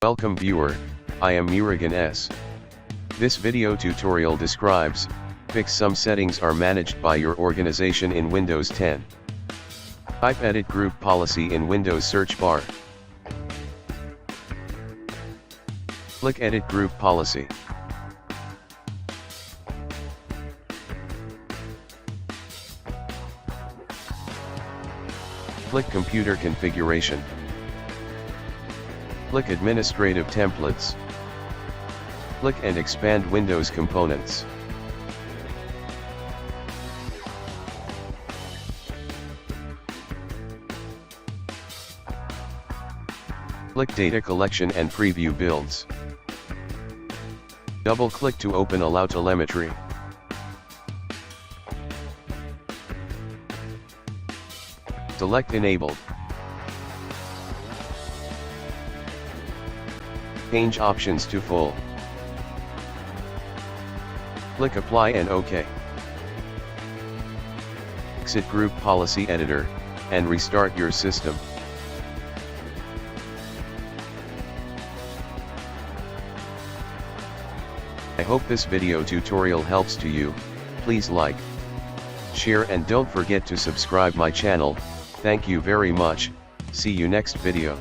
Welcome viewer, I am Murugan S. This video tutorial describes, fix some settings are managed by your organization in Windows 10. Type Edit Group Policy in Windows search bar. Click Edit Group Policy. Click Computer Configuration. Click Administrative Templates. Click and expand Windows Components. Click Data Collection and Preview Builds. Double-click to open Allow Telemetry. Select Enabled. Change options to full. Click Apply and OK. Exit Group Policy Editor, and restart your system. I hope this video tutorial helps to you. Please like, share and don't forget to subscribe my channel. Thank you very much. See you next video.